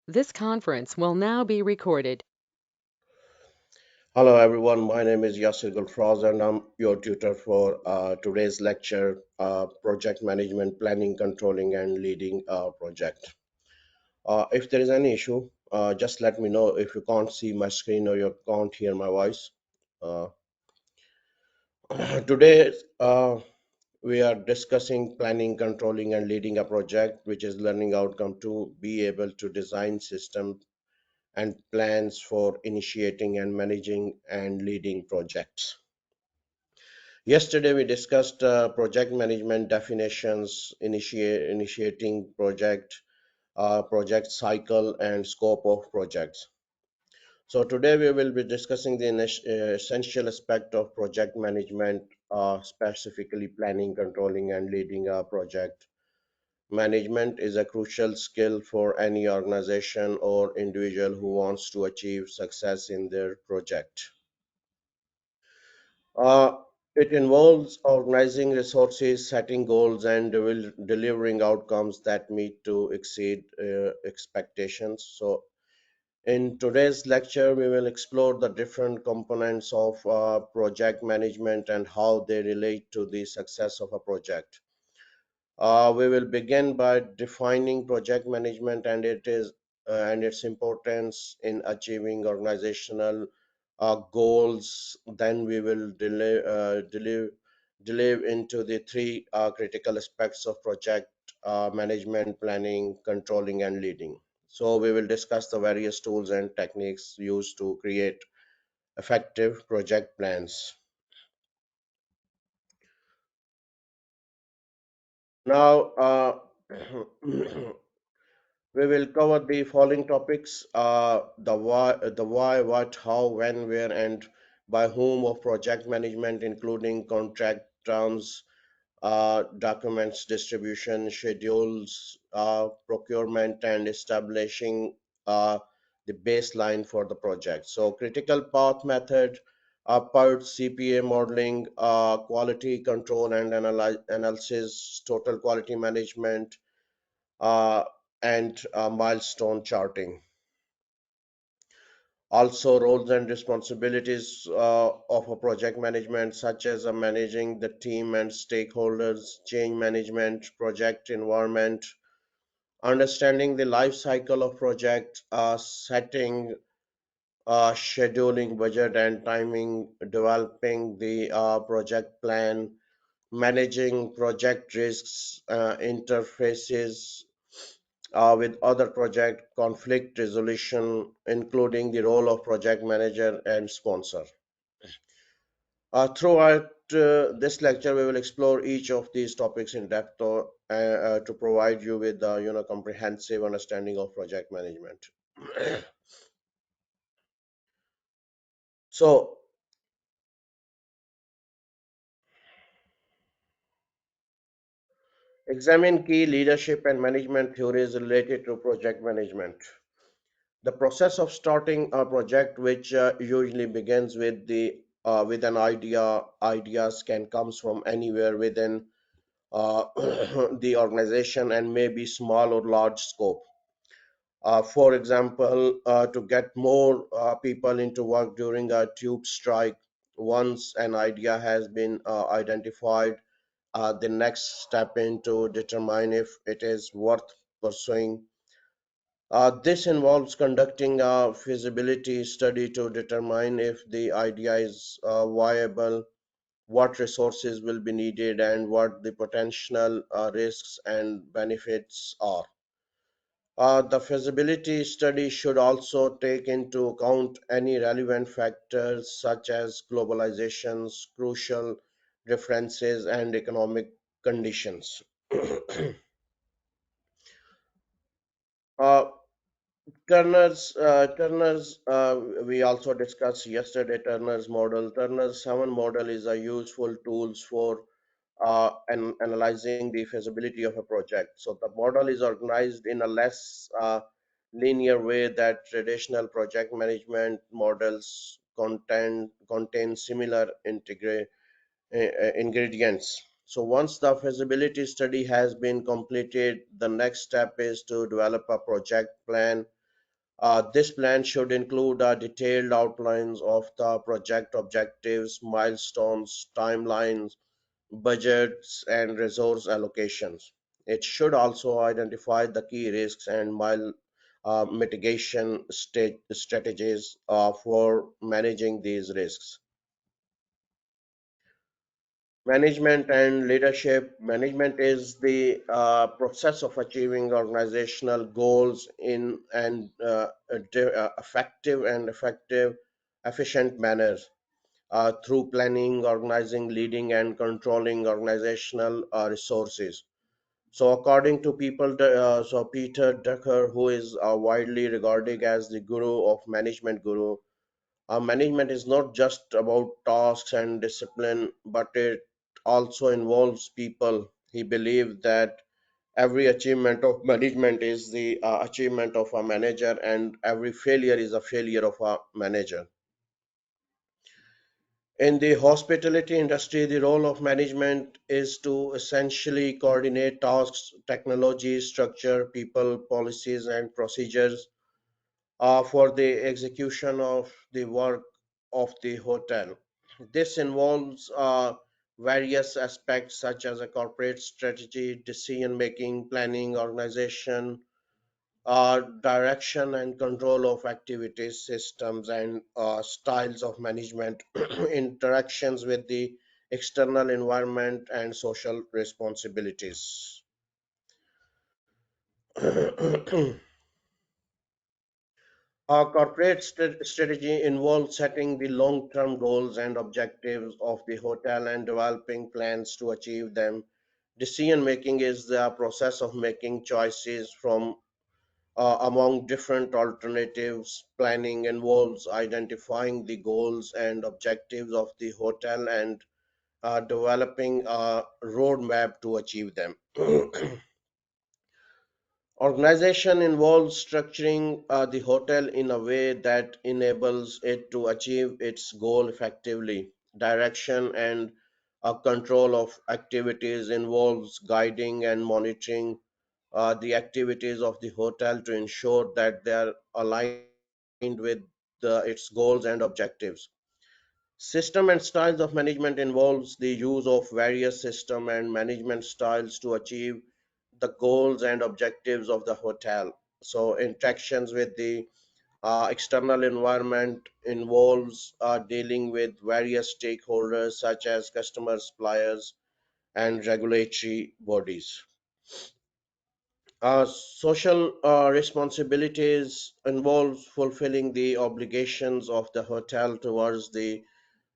This conference will now be recorded. Hello everyone, my name is Yasir Gulfraz and I'm your tutor for today's lecture, Project Management, Planning, Controlling and Leading a Project. If there is any issue, just let me know if you can't see my screen or you can't hear my voice. Uh, Today we are discussing planning, controlling and leading a project, which is learning outcome to be able to design systems and plans for initiating and managing and leading projects. Yesterday, we discussed project management definitions, initiating project, project cycle, and scope of projects. So today we will be discussing the essential aspect of project management, specifically planning, controlling, and leading a project. Management is a crucial skill for any organization or individual who wants to achieve success in their project. Uh, it involves organizing resources, setting goals, and delivering outcomes that meet to exceed expectations. So, in today's lecture, we will explore the different components of project management and how they relate to the success of a project. We will begin by defining project management and its importance in achieving organizational goals. Then we will delve into the three critical aspects of project management: planning, controlling, and leading. So we will discuss the various tools and techniques used to create effective project plans. Now, we will cover the following topics: the why, what, how, when, where, and by whom of project management, including contract terms, documents, distribution, schedules, procurement, and establishing uh, the baseline for the project. So, critical path method, PERT, CPA modeling, quality control and analysis, total quality management, uh, and milestone charting. Also, roles and responsibilities of a project management, such as managing the team and stakeholders, change management, project environment, understanding the life cycle of project, setting, scheduling, budget and timing, developing the project plan, managing project risks, interfaces with other project, conflict resolution, including the role of project manager and sponsor. Throughout this lecture, we will explore each of these topics in depth to provide you with comprehensive understanding of project management. So, examine key leadership and management theories related to project management. The process of starting a project, which usually begins with an ideas can comes from anywhere within the organization and may be small or large scope. For example, to get more people into work during a tube strike, once an idea has been identified, the next step in to determine if it is worth pursuing. This involves conducting a feasibility study to determine if the idea is viable, what resources will be needed, and what the potential risks and benefits are. The feasibility study should also take into account any relevant factors such as globalizations, crucial differences, and economic conditions. uh, we also discussed yesterday Turner's model. Turner's 7 model is a useful tools for analyzing the feasibility of a project. So the model is organized in a less linear way that traditional project management models contain similar ingredients. So once the feasibility study has been completed, the next step is to develop a project plan. This plan should include detailed outlines of the project objectives, milestones, timelines, budgets, and resource allocations. It should also identify the key risks and mitigation strategies for managing these risks. Management and leadership. Management is the process of achieving organizational goals in an efficient manner through planning, organizing, leading, and controlling organizational resources. So, according to Peter Drucker, who is widely regarded as the guru of management guru, management is not just about tasks and discipline, but it also involves people. He believed that every achievement of management is the achievement of a manager, and every failure is a failure of a manager. In the hospitality industry, the role of management is to essentially coordinate tasks, technology, structure, people, policies, and procedures for the execution of the work of the hotel. This involves various aspects such as a corporate strategy, decision making, planning, organization, direction and control of activities, systems, and styles of management, interactions with the external environment, and social responsibilities. Our corporate strategy involves setting the long term goals and objectives of the hotel and developing plans to achieve them. Decision making is the process of making choices from among different alternatives. Planning involves identifying the goals and objectives of the hotel and developing a roadmap to achieve them. Organization involves structuring the hotel in a way that enables it to achieve its goal effectively. Direction and control of activities involves guiding and monitoring the activities of the hotel to ensure that they are aligned with its goals and objectives. System and styles of management involves the use of various system and management styles to achieve the goals and objectives of the hotel. So interactions with the external environment involves dealing with various stakeholders such as customers, suppliers, and regulatory bodies. Social responsibilities involves fulfilling the obligations of the hotel towards the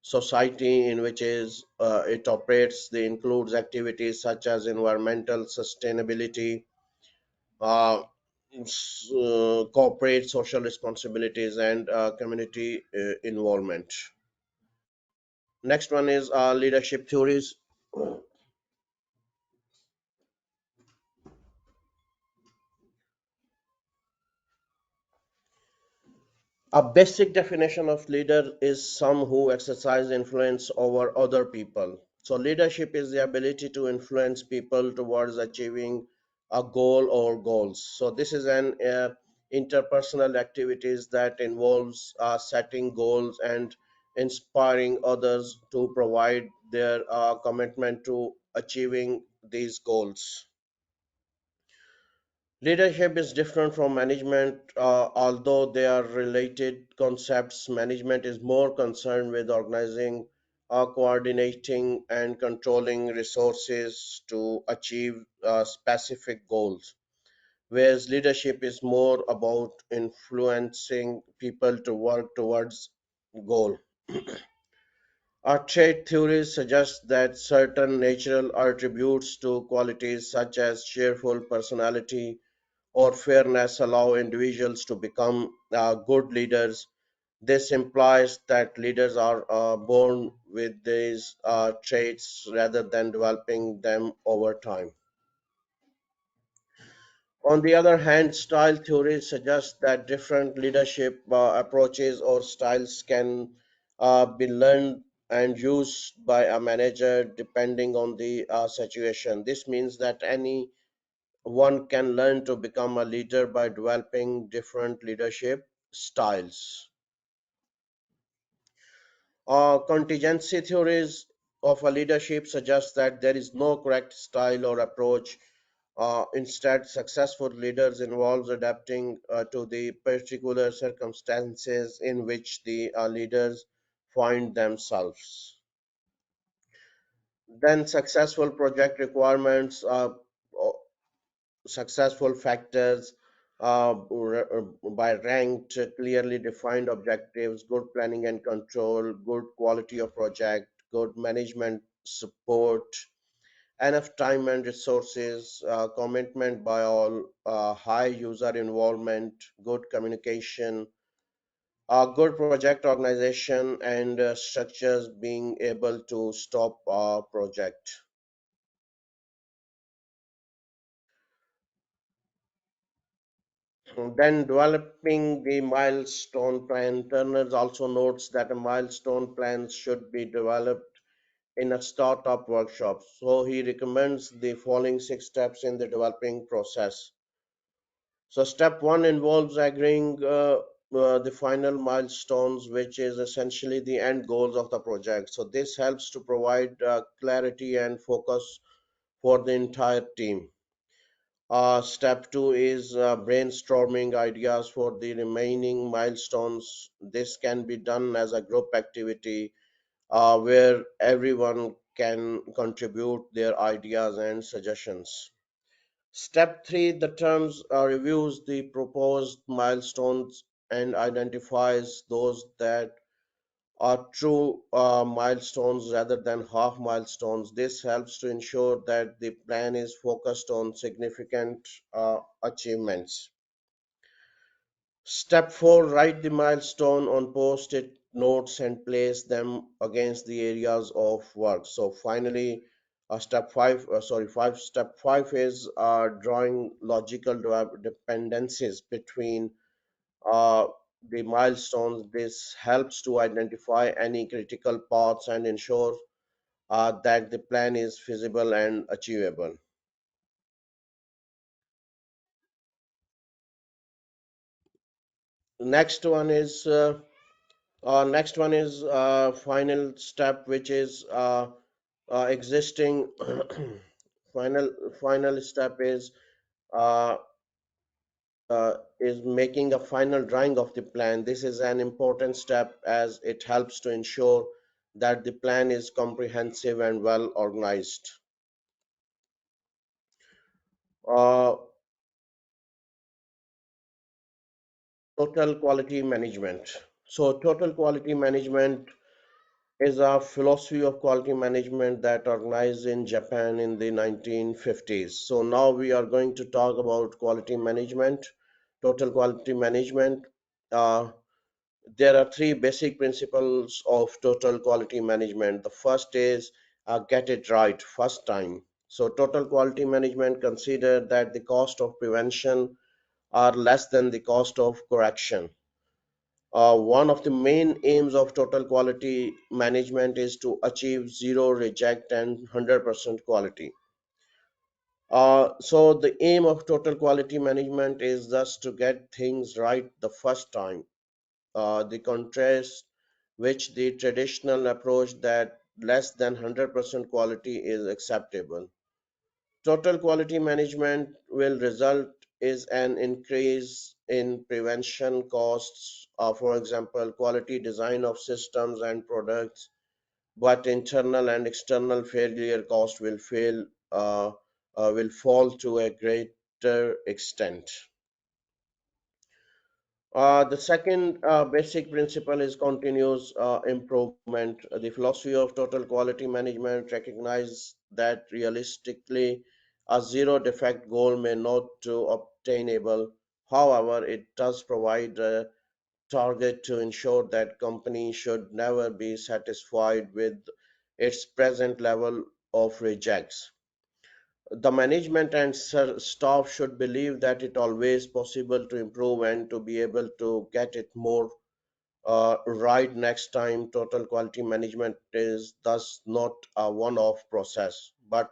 society in which it operates. They includes activities such as environmental sustainability, uh, corporate social responsibilities, and community involvement. Next one is leadership theories. A basic definition of leader is some who exercise influence over other people. So, leadership is the ability to influence people towards achieving a goal or goals. So, this is an interpersonal activities that involves setting goals and inspiring others to provide their commitment to achieving these goals. Leadership is different from management, although they are related concepts. Management is more concerned with organizing, coordinating, and controlling resources to achieve specific goals, whereas leadership is more about influencing people to work towards goal. Our trait theories suggest that certain natural attributes to qualities such as cheerful personality or fairness allow individuals to become good leaders. This implies that leaders are born with these traits rather than developing them over time. On the other hand, style theory suggests that different leadership approaches or styles can be learned and used by a manager depending on the situation. This means that any one can learn to become a leader by developing different leadership styles. Contingency theories of a leadership suggest that there is no correct style or approach. Instead, successful leaders involves adapting to the particular circumstances in which the leaders find themselves. Then, successful project requirements, successful factors by ranked, clearly defined objectives, good planning and control, good quality of project, good management support, enough time and resources, commitment by all, high user involvement, good communication, good project organization, and structures being able to stop a project. Then developing the milestone plan. Turner also notes that a milestone plan should be developed in a startup workshop. So he recommends the following six steps in the developing process. So step one involves agreeing the final milestones, which is essentially the end goals of the project. So this helps to provide clarity and focus for the entire team. Step two is brainstorming ideas for the remaining milestones. This can be done as a group activity where everyone can contribute their ideas and suggestions. Step three, the terms reviews the proposed milestones and identifies those that are true milestones rather than half milestones. This helps to ensure that the plan is focused on significant achievements. Step 4, write the milestone on post-it notes and place them against the areas of work. So finally, step 5 is drawing logical dependencies between uh, the milestones. This helps to identify any critical paths and ensure that the plan is feasible and achievable. Next one is final step, which is existing. final Final step uh, is making a final drawing of the plan. This is an important step as it helps to ensure that the plan is comprehensive and well organized. Uh, Total quality management. So, total quality management is a philosophy of quality management that organized in Japan in the 1950s. So, now we are going to talk about quality management, total quality management. Uh, there are three basic principles of total quality management. The first is get it right first time. So, total quality management consider that the cost of prevention are less than the cost of correction. One of the main aims of total quality management is to achieve zero reject and 100% quality. So the aim of total quality management is thus to get things right the first time. The contrast which the traditional approach that less than 100% quality is acceptable. Total quality management will result is an increase in prevention costs, for example, quality design of systems and products, but internal and external failure cost uh, will fall to a greater extent. The second basic principle is continuous improvement. The philosophy of total quality management recognizes that realistically a zero defect goal may not to obtainable. However, it does provide a target to ensure that company should never be satisfied with its present level of rejects. The management and staff should believe that it always possible to improve and to be able to get it more right next time. Total quality management is thus not a one-off process, but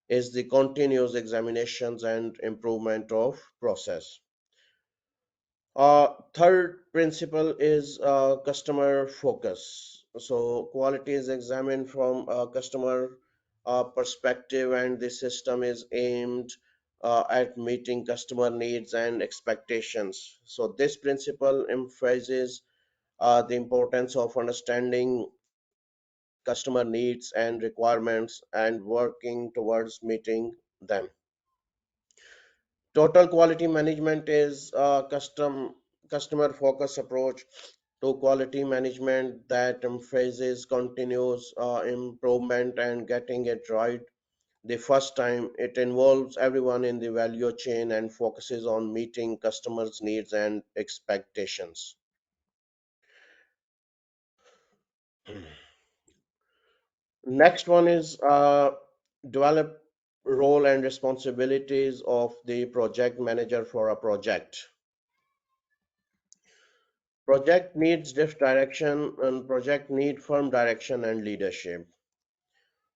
is the continuous examinations and improvement of process. Third principle is customer focus. So quality is examined from a customer perspective, and the system is aimed at meeting customer needs and expectations. So this principle emphasizes the importance of understanding customer needs and requirements and working towards meeting them. Total quality management is a customer focused approach to quality management that emphasizes continuous improvement and getting it right the first time. It involves everyone in the value chain and focuses on meeting customers' needs and expectations. Next one is develop role and responsibilities of the project manager for a project. Project needs this direction and project need firm direction and leadership.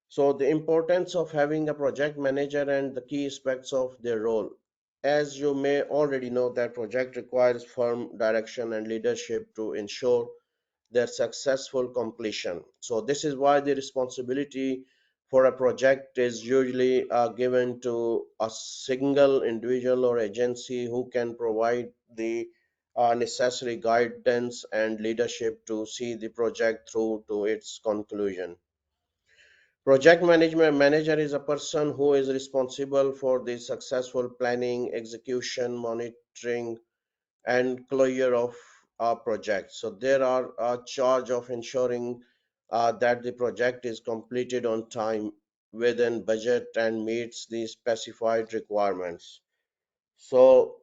So the importance of having a project manager and the key aspects of their role. As you may already know that project requires firm direction and leadership to ensure their successful completion. So this is why the responsibility for a project is usually given to a single individual or agency who can provide the necessary guidance and leadership to see the project through to its conclusion. Project management manager is a person who is responsible for the successful planning, execution, monitoring, and closure of a project. So there are a charge of ensuring that the project is completed on time, within budget, and meets the specified requirements. So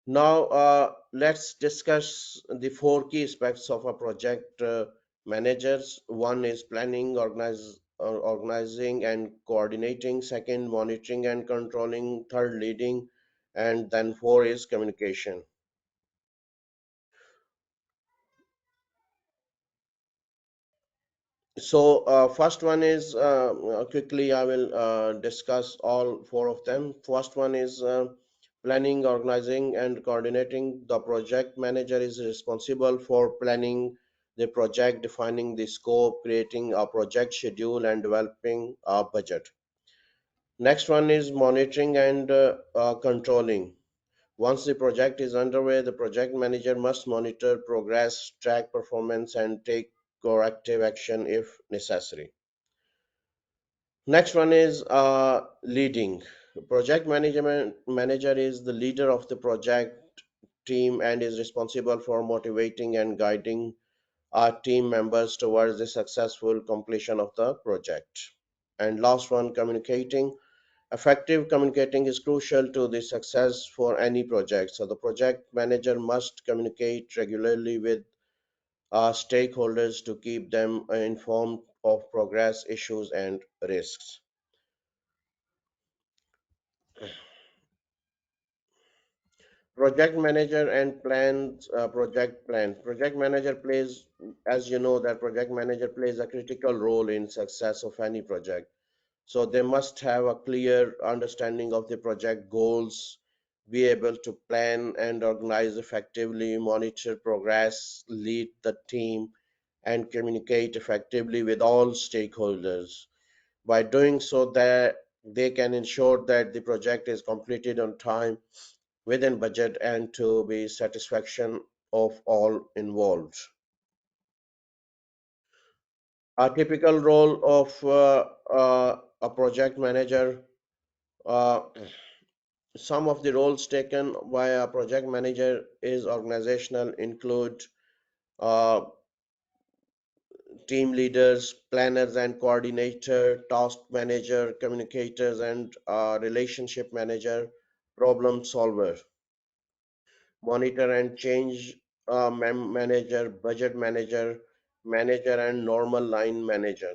now let's discuss the four key aspects of a project managers. One is planning, organizing and coordinating. Second, monitoring and controlling. Third, leading, and then four is communication. So first one is quickly I will discuss all four of them. First one is planning, organizing, and coordinating. The project manager is responsible for planning the project, defining the scope, creating a project schedule, and developing a budget. Next one is monitoring and controlling. Once the project is underway, the project manager must monitor progress, track performance, and take corrective action if necessary. Next one is leading. Project management manager is the leader of the project team and is responsible for motivating and guiding our team members towards the successful completion of the project. And last one, communicating. Effective communicating is crucial to the success for any project. So the project manager must communicate regularly with stakeholders to keep them informed of progress, issues, and risks. Project manager and plans, project plan. Project manager plays, as you know, that project manager plays a critical role in success of any project. So they must have a clear understanding of the project goals, be able to plan and organize effectively, monitor progress, lead the team, and communicate effectively with all stakeholders. By doing so, that they can ensure that the project is completed on time, within budget, and to be satisfaction of all involved. A typical role of a project manager. Uh, some of the roles taken by a project manager is organizational, include uh, team leaders, planners and coordinator, task manager, communicators and relationship manager, problem solver, monitor and change manager, budget manager, manager and normal line manager.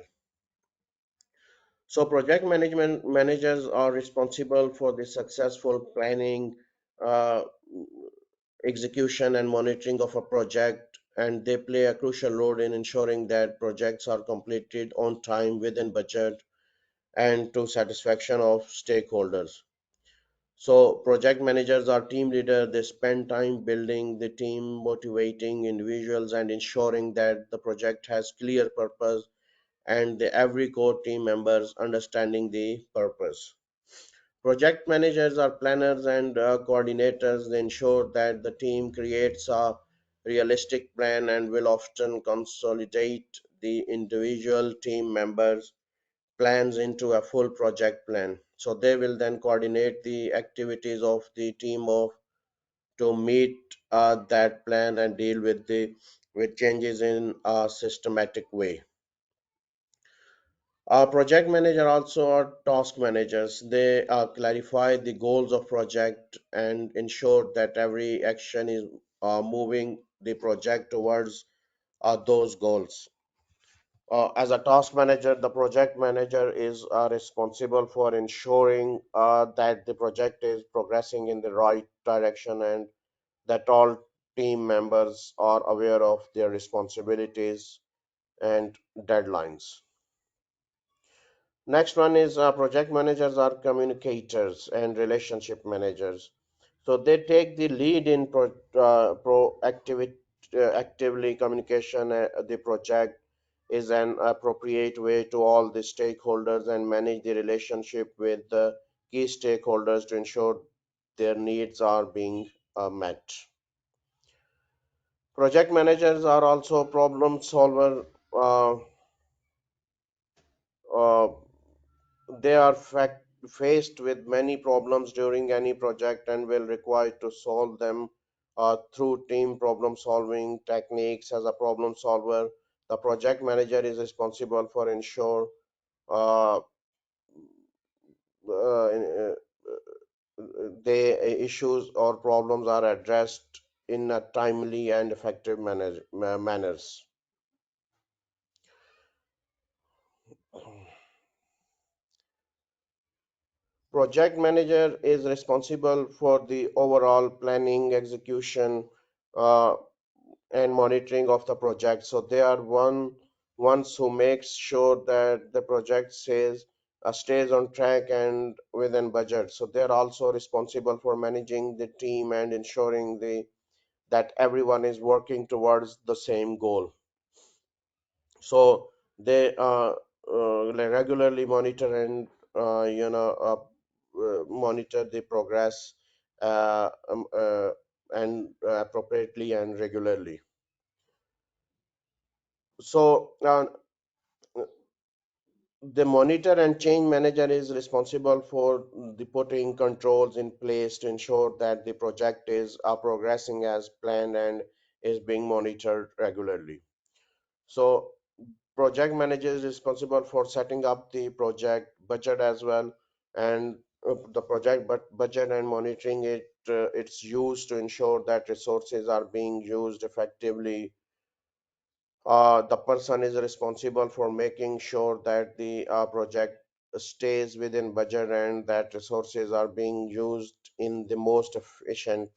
So project management managers are responsible for the successful planning, uh, execution and monitoring of a project, and they play a crucial role in ensuring that projects are completed on time, within budget, and to satisfaction of stakeholders. So project managers are team leaders. They spend time building the team, motivating individuals, and ensuring that the project has clear purpose and every core team members understanding the purpose. Project managers are planners and coordinators. They ensure that the team creates a realistic plan and will often consolidate the individual team members' plans into a full project plan. So they will then coordinate the activities of the team of to meet that plan and deal with changes in a systematic way. Project manager also are task managers. They clarify the goals of project and ensure that every action is moving the project towards those goals. As a task manager, the project manager is responsible for ensuring that the project is progressing in the right direction and that all team members are aware of their responsibilities and deadlines. Next one is project managers are communicators and relationship managers. So they take the lead in actively communication. The project is an appropriate way to all the stakeholders and manage the relationship with the key stakeholders to ensure their needs are being met. Project managers are also problem solver. Uh, uh, They are faced with many problems during any project and will require to solve them through team problem solving techniques. As a problem solver, the project manager is responsible for ensure uh, uh, the issues or problems are addressed in a timely and effective manners. Project manager is responsible for the overall planning, execution, uh, and monitoring of the project. So they are ones who makes sure that the project stays on track and within budget. So they are also responsible for managing the team and ensuring that everyone is working towards the same goal. So they regularly monitor and monitor the progress and appropriately and regularly. So the monitor and change manager is responsible for the putting controls in place to ensure that the project is progressing as planned and is being monitored regularly. So project manager is responsible for setting up the project budget as well and the project budget and monitoring its use to ensure that resources are being used effectively. The person is responsible for making sure that the project stays within budget and that resources are being used in the most efficient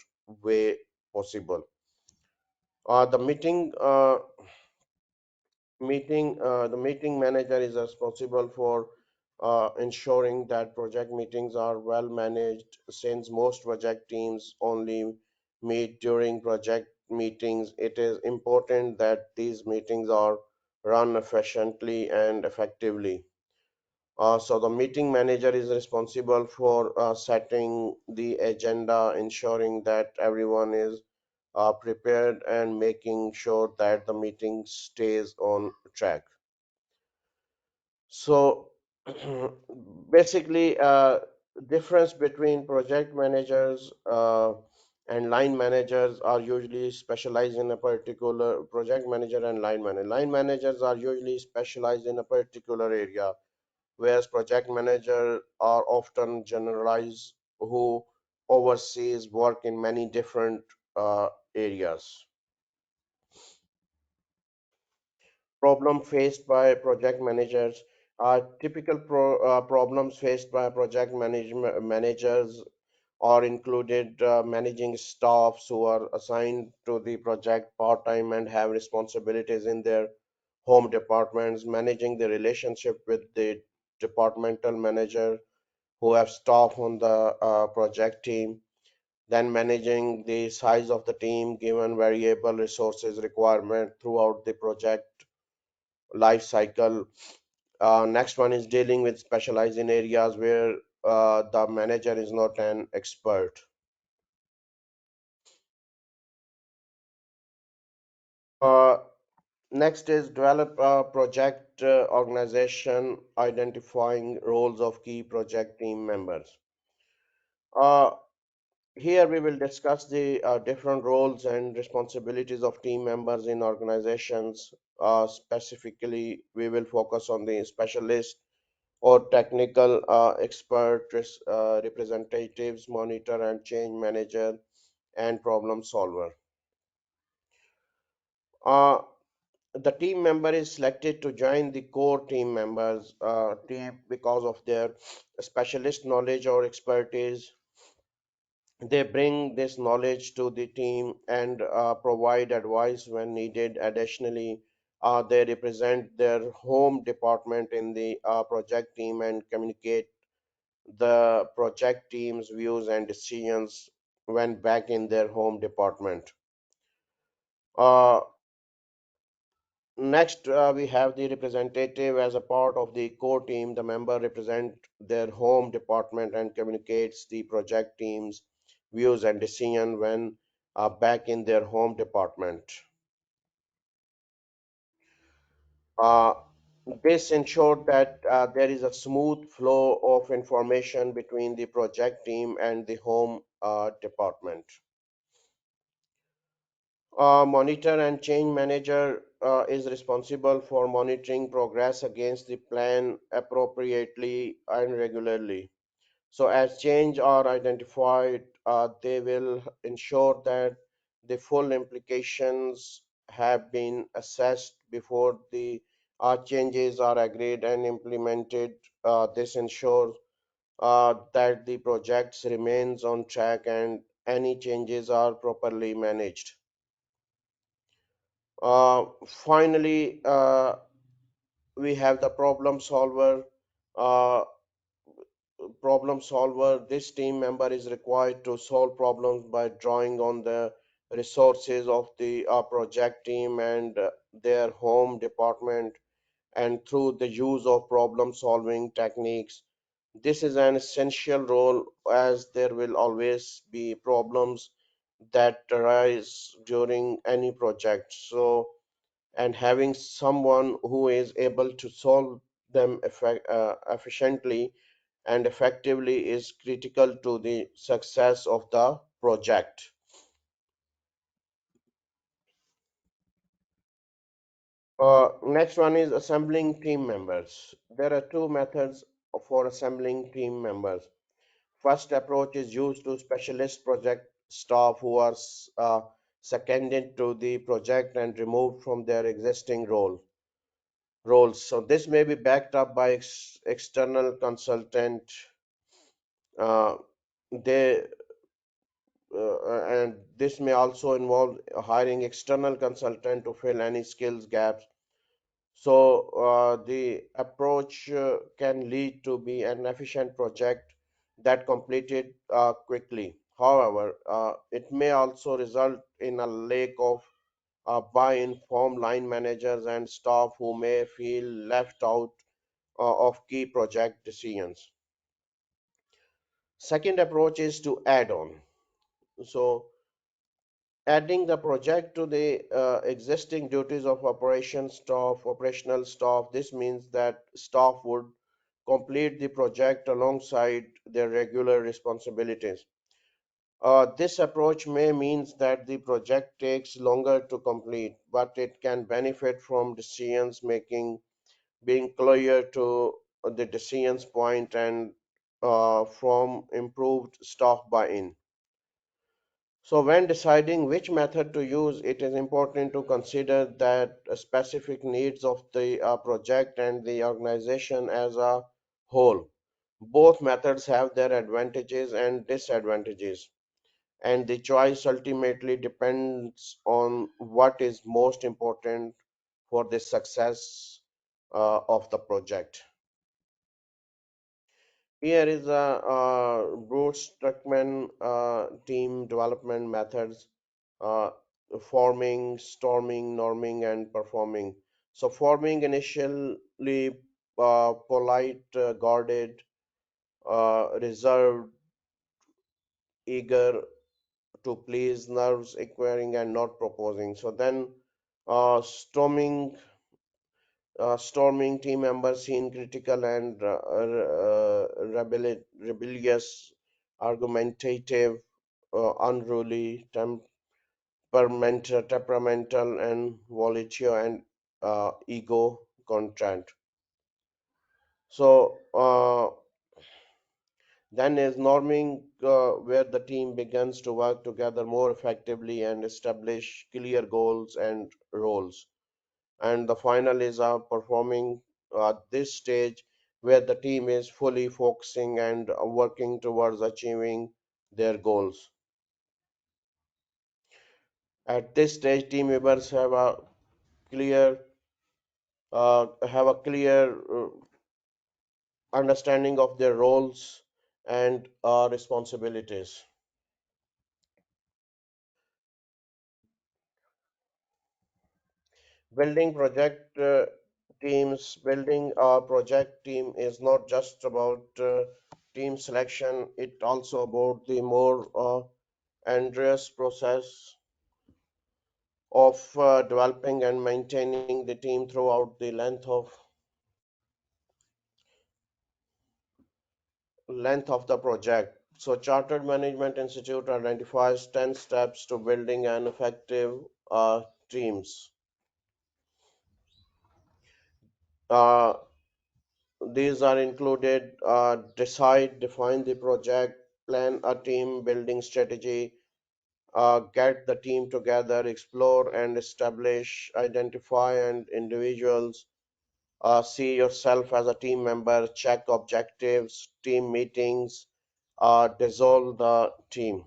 way possible. The meeting manager is responsible for ensuring that project meetings are well managed since most project teams only meet during project meetings. It is important that these meetings are run efficiently and effectively. So the meeting manager is responsible for setting the agenda, ensuring that everyone is prepared and making sure that the meeting stays on track. So basically, difference between project managers and line managers are usually specialized in a particular project manager and line manager. Line managers are usually specialized in a particular area, whereas project managers are often generalized who oversees work in many different areas. Problem faced by project managers are typical problems faced by managers are included managing staffs who are assigned to the project part-time and have responsibilities in their home departments, managing the relationship with the departmental manager who have staff on the project team, then managing the size of the team given variable resources requirement throughout the project life cycle. Next one is dealing with specialized in areas where the manager is not an expert. Uh, Next is develop a project organization identifying roles of key project team members. Uh, Here we will discuss the different roles and responsibilities of team members in organizations. Specifically, we will focus on the specialist or technical expert representatives, monitor and change manager, and problem solver. Uh, the team member is selected to join the core team members team because of their specialist knowledge or expertise. They bring this knowledge to the team and provide advice when needed. Additionally, they represent their home department in the project team and communicate the project team's views and decisions when back in their home department. Uh, Next, we have the representative as a part of the core team. The member represent their home department and communicates the project team's views and decision when back in their home department. Uh, this ensured that there is a smooth flow of information between the project team and the home department. Monitor and change manager is responsible for monitoring progress against the plan appropriately and regularly. So, as change are identified, they will ensure that the full implications have been assessed before the changes are agreed and implemented. This ensures that the projects remains on track and any changes are properly managed. Finally, we have the Uh, problem solver. This team member is required to solve problems by drawing on the resources of the project team and their home department, and through the use of problem solving techniques. This is an essential role as there will always be problems that arise during any project. So, and having someone who is able to solve them efficiently and effectively is critical to the success of the project. Next one is assembling team members. There are two methods for assembling team members. First approach is used to specialist project staff who are seconded to the project and removed from their existing roles. So this may be backed up by external consultant. Uh, they and this may also involve hiring external consultant to fill any skills gaps. So the approach can lead to be an efficient project that completed quickly. However, it may also result in a lack of buy-in from line managers and staff who may feel left out of key project decisions. Second approach is to add on. So adding the project to the existing duties of operational staff. This means that staff would complete the project alongside their regular responsibilities. This approach may means that the project takes longer to complete, but it can benefit from decisions making being clear to the decisions point and from improved staff buy-in. So when deciding which method to use, it is important to consider that specific needs of the project and the organization as a whole. Both methods have their advantages and disadvantages, and the choice ultimately depends on what is most important for the success of the project. Here is a Bruce Struckman team development methods, uh, forming, storming, norming, and performing. So forming initially polite, guarded, reserved, eager to please, nerves acquiring, and not proposing. So then storming. Storming team members seen critical and rebellious, argumentative, unruly, temperamental, and volatile and ego content. So then is norming, where the team begins to work together more effectively and establish clear goals and roles. And the final is performing at this stage where the team is fully focusing and working towards achieving their goals. At this stage, team members clear have a clear understanding of their roles and responsibilities. Building project teams, building a project team is not just about team selection, it also about the more arduous process of developing and maintaining the team throughout the length of the project. So Chartered Management Institute identifies 10 steps to building an effective teams. Uh, these are included: define the project, plan a team building strategy, get the team together, explore and establish, identify and individuals, see yourself as a team member, check objectives, team meetings, dissolve the team.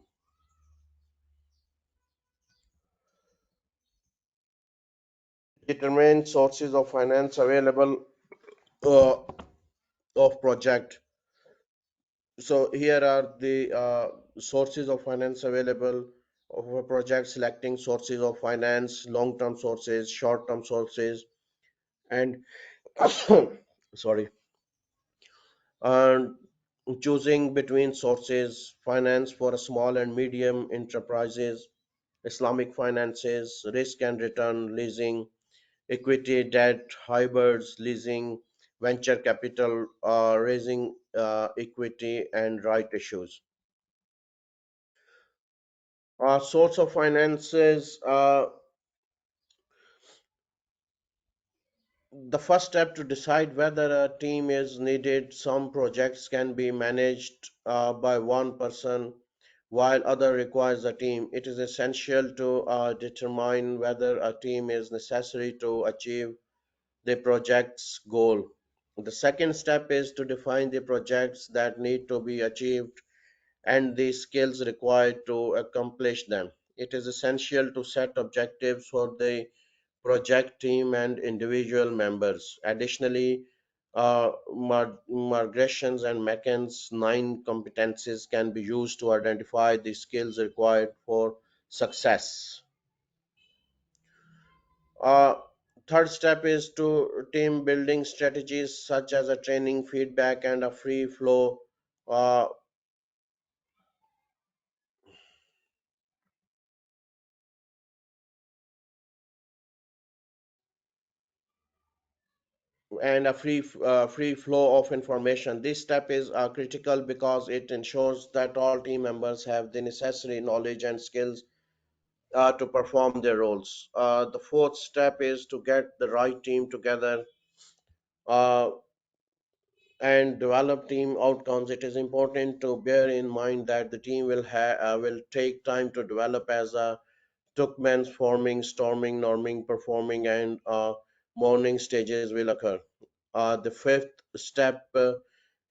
Determine sources of finance available uh, of project. So here are the sources of finance available of a project, selecting sources of finance, long-term sources, short-term sources, and sorry, and choosing between sources: finance for small and medium enterprises, Islamic finances, risk and return, leasing, equity, debt, hybrids, leasing, venture capital, raising equity, and right issues. Source of finances. The first step to decide whether a team is needed. Some projects can be managed by one person while other requires a team. It is essential to determine whether a team is necessary to achieve the project's goal. The second step is to define the projects that need to be achieved and the skills required to accomplish them. It is essential to set objectives for the project team and individual members. Additionally, Margressions and Macken's 9 competencies can be used to identify the skills required for success. Uh, Third step is to team building strategies such as a training, feedback, and a free flow uh, and a free flow of information. This step is critical because it ensures that all team members have the necessary knowledge and skills to perform their roles. The fourth step is to get the right team together uh, and develop team outcomes. It is important to bear in mind that the team will take time to develop, as took men's forming, storming, norming, performing, and morning stages will occur. The fifth step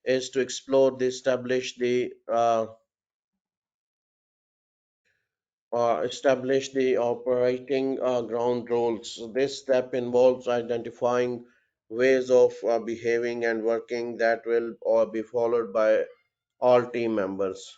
is to explore the establish the operating ground rules. This step involves identifying ways of behaving and working that will be followed by all team members.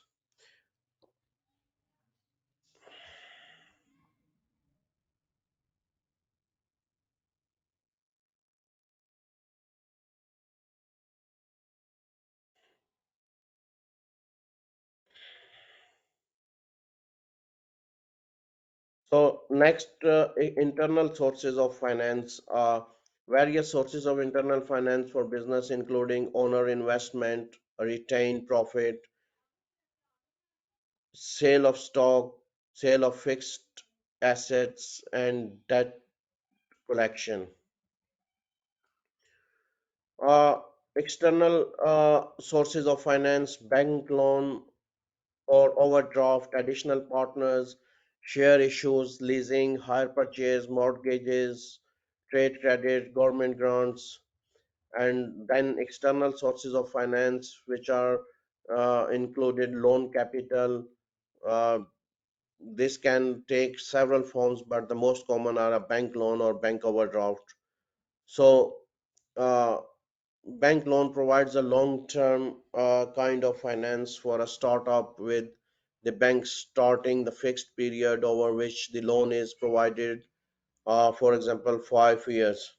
So next, internal sources of finance. Various sources of internal finance for business, including owner investment, retained profit, sale of stock, sale of fixed assets, and debt collection. Uh, External sources of finance, bank loan or overdraft, additional partners, share issues, leasing, hire purchase, mortgages, trade credit, government grants, and then external sources of finance, which are included loan capital. Uh, this can take several forms, but the most common are a bank loan or bank overdraft. So, uh, bank loan provides a long-term kind of finance for a startup, with the bank starting the fixed period over which the loan is provided, for example, 5 years.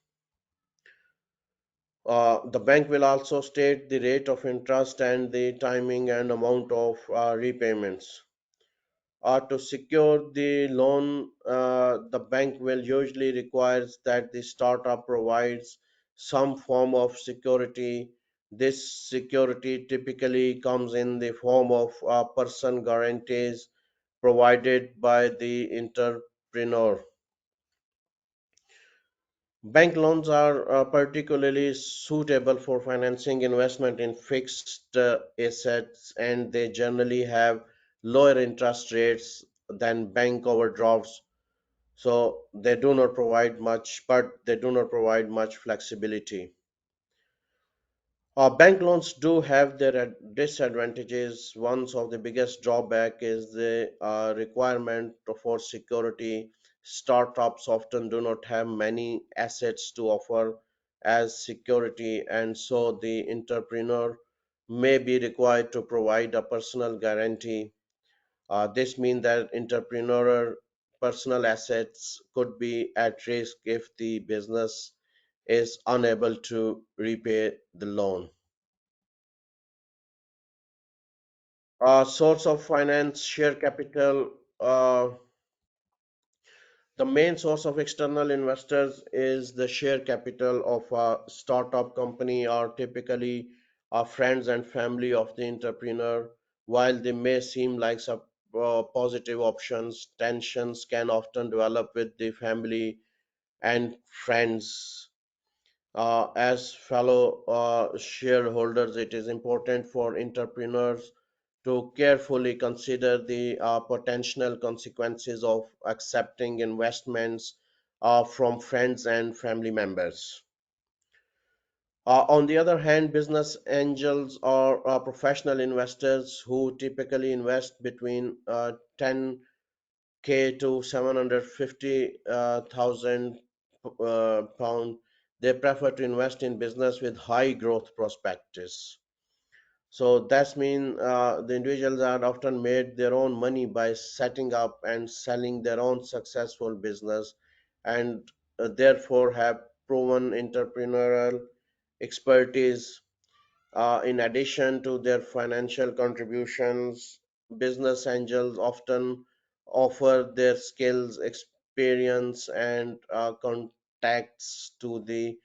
The bank will also state the rate of interest and the timing and amount of repayments. To secure the loan, the bank will usually requires that the startup provides some form of security. This security typically comes in the form of person guarantees provided by the entrepreneur. Bank loans are particularly suitable for financing investment in fixed assets, and they generally have lower interest rates than bank overdrafts. So they do not provide much, but they do not provide much flexibility. Bank loans do have their disadvantages. One of the biggest drawback is the requirement for security. Startups often do not have many assets to offer as security, and so the entrepreneur may be required to provide a personal guarantee. This means that entrepreneurial personal assets could be at risk if the business is unable to repay the loan. Source of finance, share capital. The main source of external investors is the share capital of a startup company, or typically friends and family of the entrepreneur. While they may seem like some positive options, tensions can often develop with the family and friends. As fellow shareholders, it is important for entrepreneurs to carefully consider the potential consequences of accepting investments from friends and family members. On the other hand, business angels are professional investors who typically invest between 10K to 750,000 pound. They prefer to invest in business with high growth prospects. So that's mean the individuals are often made their own money by setting up and selling their own successful business, and therefore have proven entrepreneurial expertise. In addition to their financial contributions, business angels often offer their skills, experience, and contacts to the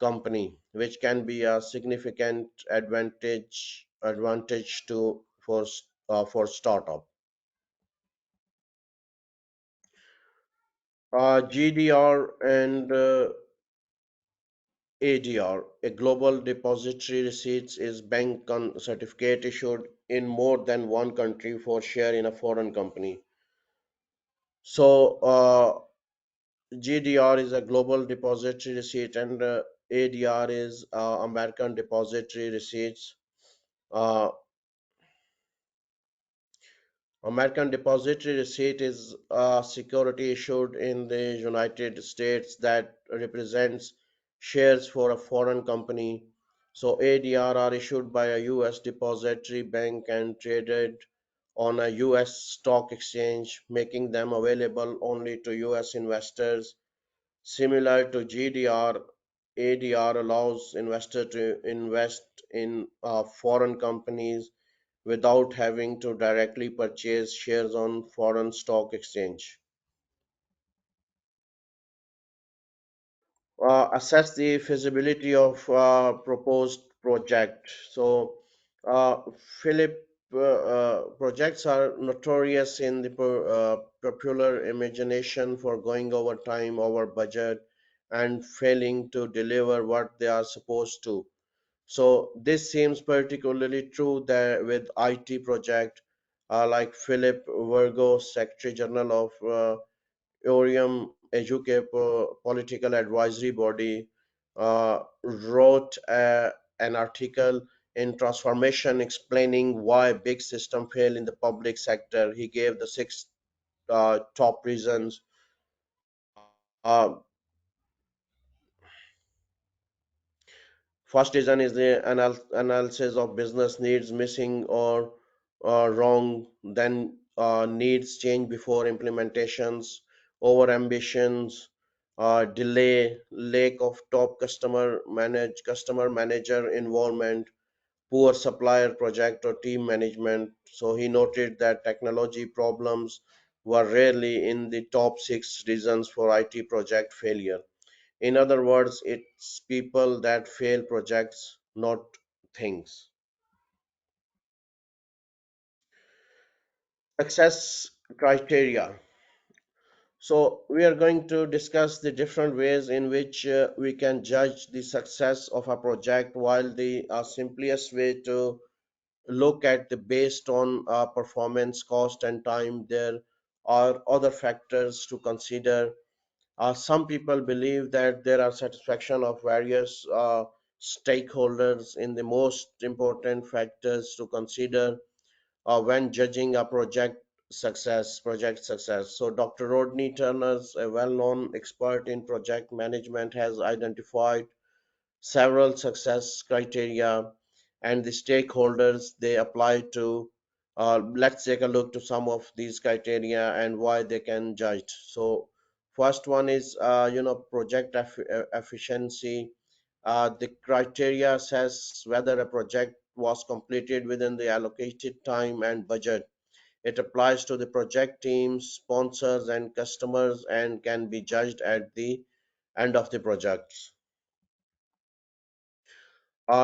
company, which can be a significant advantage to for startup. GDR and ADR, a global depository receipts, is bank certificate issued in more than one country for share in a foreign company. So GDR is a global depository receipt, and ADR is American depository receipts. Uh, American depository receipt is a security issued in the United States that represents shares for a foreign company. So ADR are issued by a US depository bank and traded on a US stock exchange, making them available only to US investors. Similar to GDR, ADR allows investors to invest in foreign companies without having to directly purchase shares on foreign stock exchange. Assess the feasibility of proposed project. So, Philip, projects are notorious in the popular imagination for going over time, over budget, and failing to deliver what they are supposed to. So, this seems particularly true there with IT project, like Philip Virgo, Secretary General of OTHM UK political advisory body, wrote an article in Transformation explaining why big system fail in the public sector. He gave the six top reasons. Uh, First reason is the analysis of business needs missing or wrong, then needs change before implementations, over ambitions, delay, lack of top customer manager involvement, poor supplier project or team management. So he noted that technology problems were rarely in the top six reasons for IT project failure. In other words, it's people that fail projects, not things. Success criteria. So, we are going to discuss the different ways in which we can judge the success of a project, while the simplest way to look at the based on performance, cost, and time. There are other factors to consider. Some people believe that there are satisfaction of various stakeholders in the most important factors to consider when judging a project success. So Dr. Rodney Turner, a well-known expert in project management, has identified several success criteria and the stakeholders they apply to. Let's take a look to some of these criteria and why they can judge. So first one is project efficiency. The criteria says whether a project was completed within the allocated time and budget. It applies to the project teams, sponsors, and customers and can be judged at the end of the project.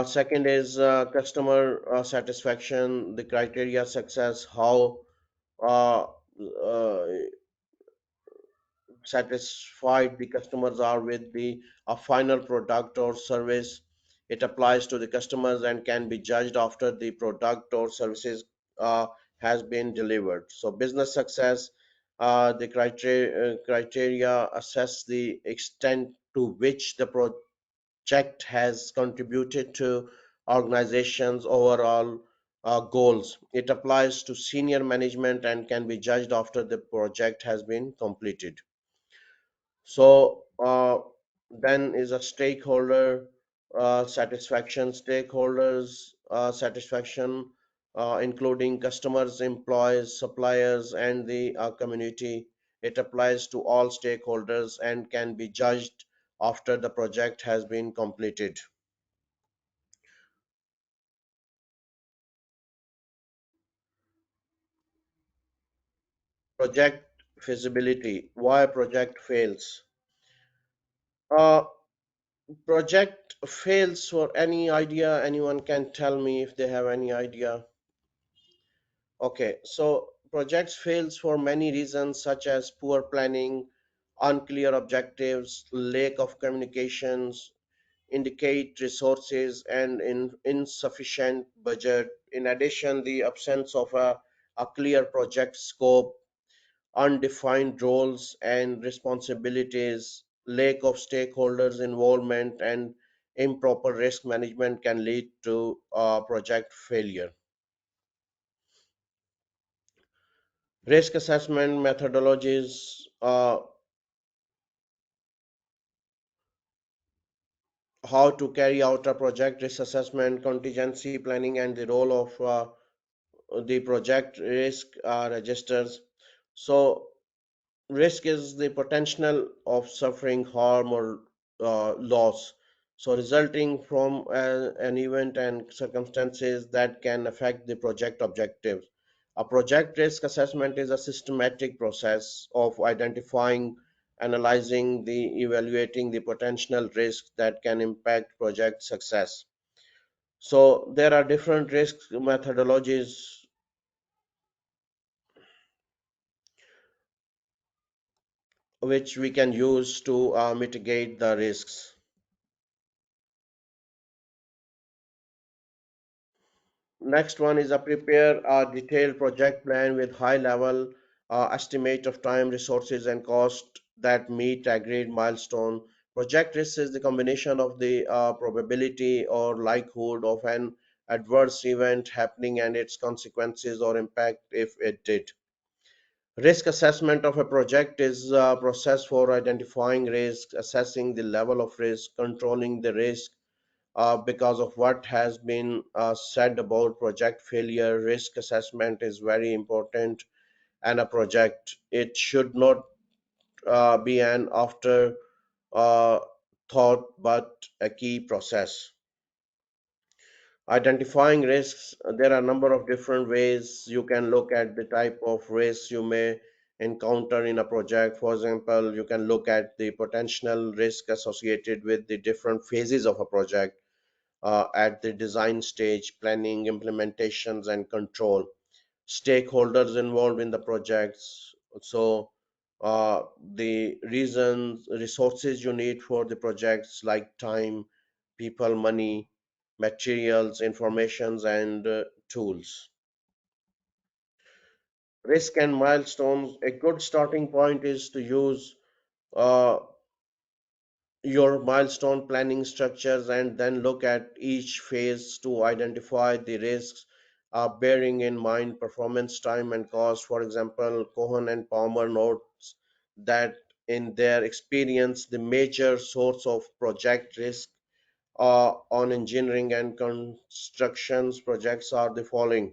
Second is customer satisfaction, the criteria success, how uh, uh, satisfied the customers are with the final product or service. It applies to the customers and can be judged after the product or services uh, has been delivered. So business success, the criteria assess the extent to which the project has contributed to organization's overall goals. It applies to senior management and can be judged after the project has been completed. So then is a stakeholder satisfaction. Stakeholders satisfaction, including customers, employees, suppliers, and the community. It applies to all stakeholders and can be judged after the project has been completed. Project feasibility. Why a project fails? Uh, Project fails for any idea. Anyone can tell me if they have any idea. Okay, so projects fails for many reasons such as poor planning, unclear objectives, lack of communications, indicate resources, and insufficient budget. In addition, the absence of a clear project scope, undefined roles and responsibilities, lack of stakeholders' involvement, and improper risk management can lead to project failure. Risk assessment methodologies. how to carry out a project, risk assessment, contingency planning, and the role of the project risk registers. So, risk is the potential of suffering harm or loss, so resulting from an event and circumstances that can affect the project objectives. A project risk assessment is a systematic process of identifying, analyzing, the evaluating the potential risks that can impact project success. So there are different risk methodologies which we can use to mitigate the risks. Next one is a prepare a detailed project plan with high level estimate of time, resources, and cost that meet agreed milestone. Project risk is the combination of the probability or likelihood of an adverse event happening and its consequences or impact if it did. Risk assessment of a project is a process for identifying risk, assessing the level of risk, controlling the risk, because of what has been said about project failure. Risk assessment is very important and a project. It should not be an after uh, thought but a key process. Identifying risks, there are a number of different ways you can look at the type of risks you may encounter in a project. For example, you can look at the potential risk associated with the different phases of a project at the design stage, planning, implementations, and control. Stakeholders involved in the projects. So, the reasons, resources you need for the projects like time, people, money, materials, informations, and tools. Risk and milestones. A good starting point is to use uh, your milestone planning structures and then look at each phase to identify the risks, bearing in mind performance, time, and cost. For example, Cohen and Palmer notes that in their experience, the major source of project risk on engineering and constructions projects are the following: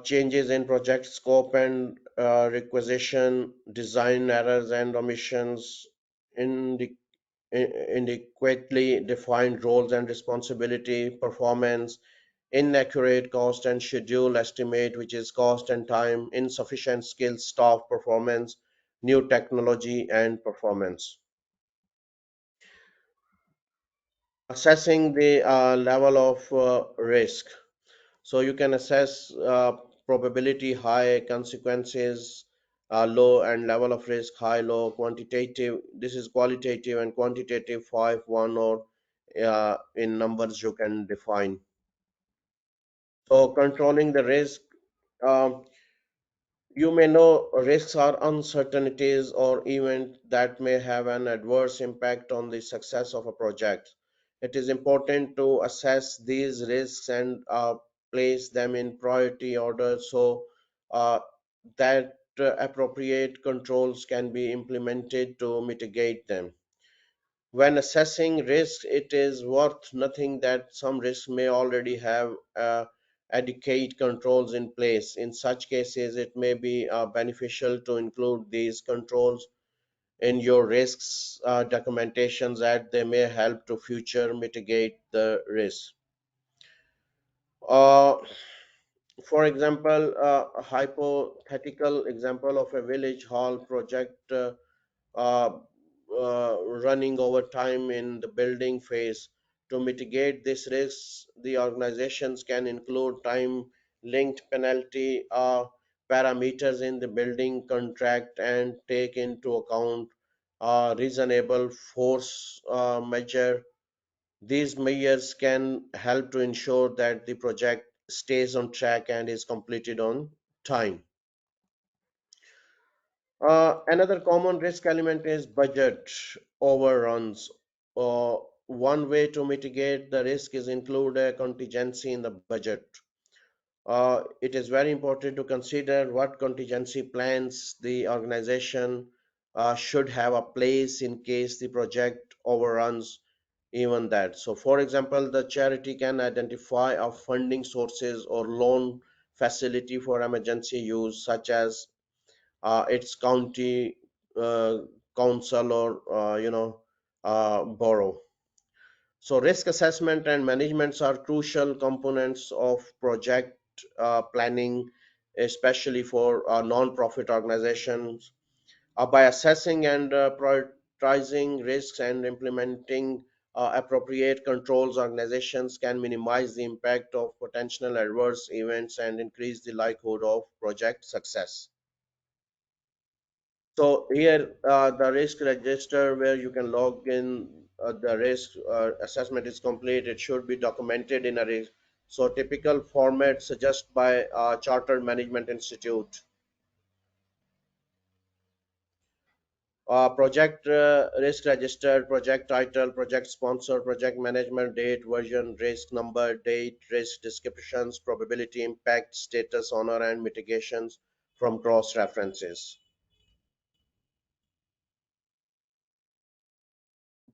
changes in project scope and requisition, design errors and omissions, in inadequately defined roles and responsibility, performance, inaccurate cost and schedule estimate, which is cost and time, insufficient skills, staff performance, new technology, and performance. Assessing the level of risk. So you can assess probability high, consequences low, and level of risk high, low. Quantitative, this is qualitative, and quantitative 5, 1, or in numbers you can define. So controlling the risk. um, You may know risks are uncertainties or events that may have an adverse impact on the success of a project. It is important to assess these risks and place them in priority order so uh, that appropriate controls can be implemented to mitigate them. When assessing risks, it is worth noting that some risks may already have adequate controls in place. In such cases, it may be beneficial to include these controls in your risks documentations, as they may help to future mitigate the risk. Uh, for example, a hypothetical example of a village hall project uh, running over time in the building phase. To mitigate this risk, the organizations can include time linked penalty parameters in the building contract and take into account reasonable force measure. These measures can help to ensure that the project stays on track and is completed on time. Another common risk element is budget overruns. One way to mitigate the risk is include a contingency in the budget. It is very important to consider what contingency plans the organization should have a place in case the project overruns even that. So, for example, the charity can identify a funding sources or loan facility for emergency use, such as its county uh, council or borough. So, risk assessment and management are crucial components of project planning, especially for non-profit organizations. By assessing and prioritizing risks and implementing appropriate controls, organizations can minimize the impact of potential adverse events and increase the likelihood of project success. So here, the risk register where you can log in the risk assessment is complete. It should be documented in a risk. So typical format suggested by Chartered Management Institute. Project risk register, project title, project sponsor, project management date, version, risk number, date, risk descriptions, probability, impact, status, honor, and mitigations from cross references.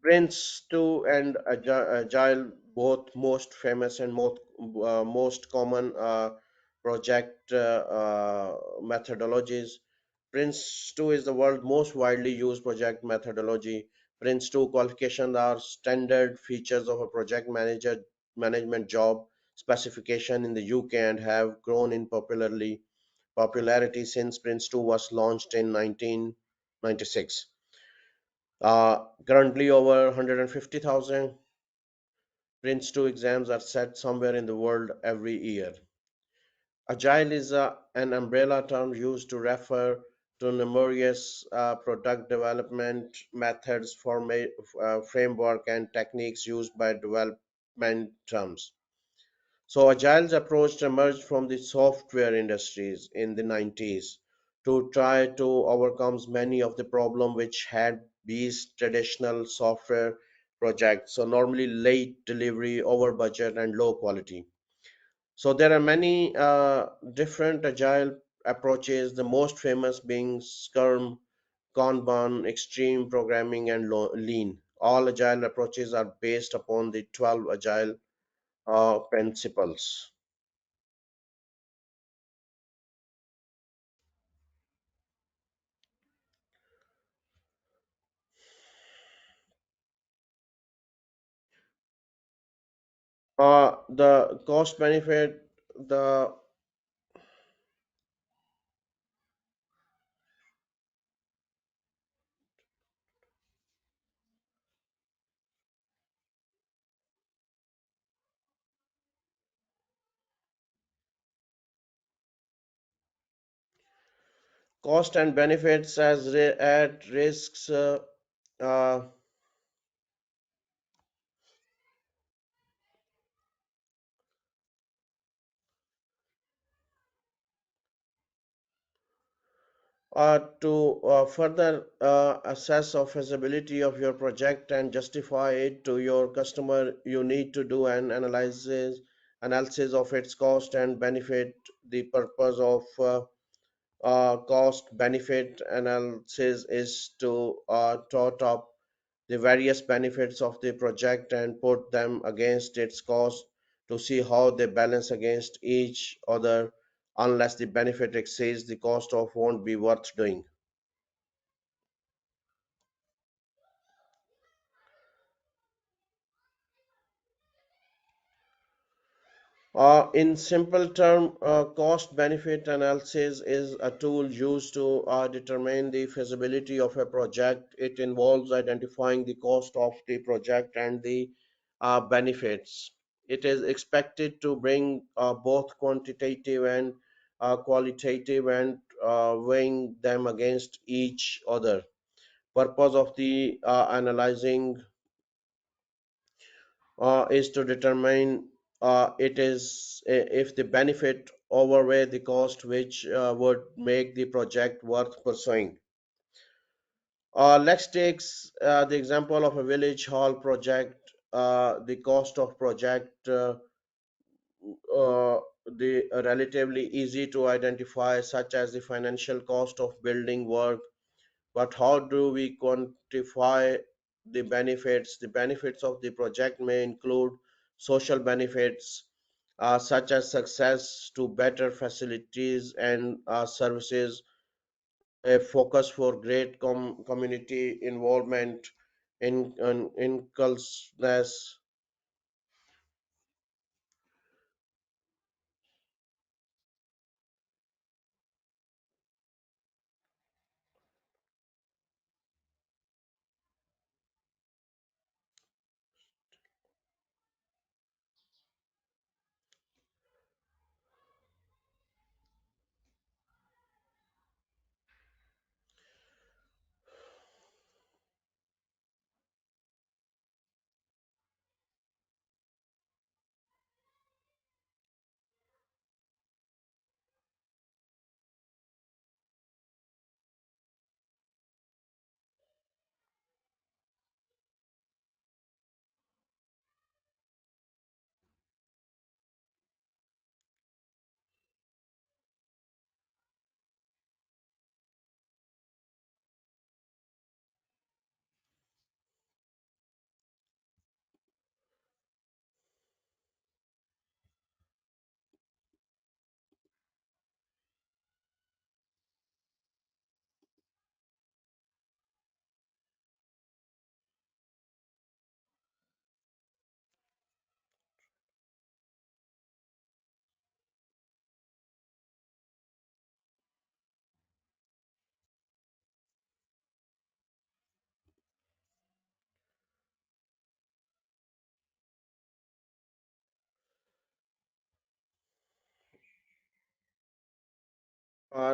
Prince 2 and Agile, both most famous and most common project methodologies. Prince 2 is the world's most widely used project methodology. Prince 2 qualifications are standard features of a project manager management job specification in the UK and have grown in popularity since Prince 2 was launched in 1996. Currently, over 150,000 Prince 2 exams are set somewhere in the world every year. Agile is an umbrella term used to refer to numerous product development methods, framework, and techniques used by development terms. So Agile's approach emerged from the software industries in the 90s to try to overcome many of the problems which had these traditional software projects. So normally late delivery, over budget, and low quality. So there are many different agile approaches, the most famous being Scrum, Kanban, Extreme Programming, and Lean. All agile approaches are based upon the 12 agile principles. The cost benefit, the cost and benefits as at risks. Uh, to further assess of feasibility of your project and justify it to your customer, you need to do an analysis of its cost and benefit. The purpose of cost benefit analysis is to tot up the various benefits of the project and put them against its cost to see how they balance against each other. Unless the benefit exceeds the cost of won't be worth doing. In simple term, cost benefit analysis is a tool used to determine the feasibility of a project. It involves identifying the cost of the project and the benefits. It is expected to bring both quantitative and qualitative and weighing them against each other. Purpose of the analyzing is to determine if the benefit outweigh the cost which would make the project worth pursuing. Let's take the example of a village hall project. The cost of project the relatively easy to identify, such as the financial cost of building work. But how do we quantify the benefits. The benefits of the project may include social benefits such as success to better facilities and services, a focus for great community involvement, inclusiveness.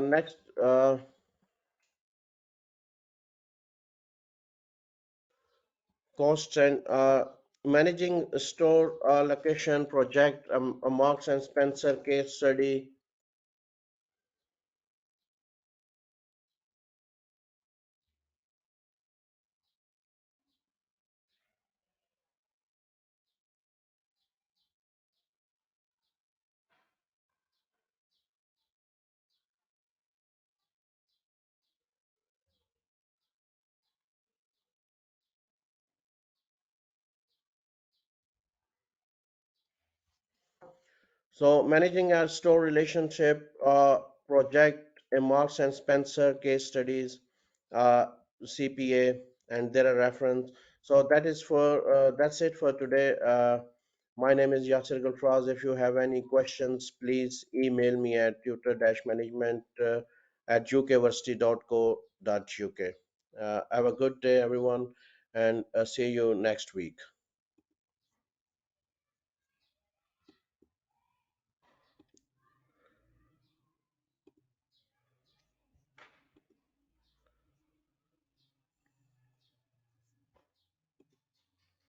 Next, cost and managing store location project, a Marks and Spencer case study. So managing our store relationship project, a Marks and Spencer case studies, uh, CPA, and there are reference. So that's it for today. My name is Yasir Gulfraz. If you have any questions, please email me at tutor-management at ukversity.co.uk. Have a good day, everyone, and see you next week.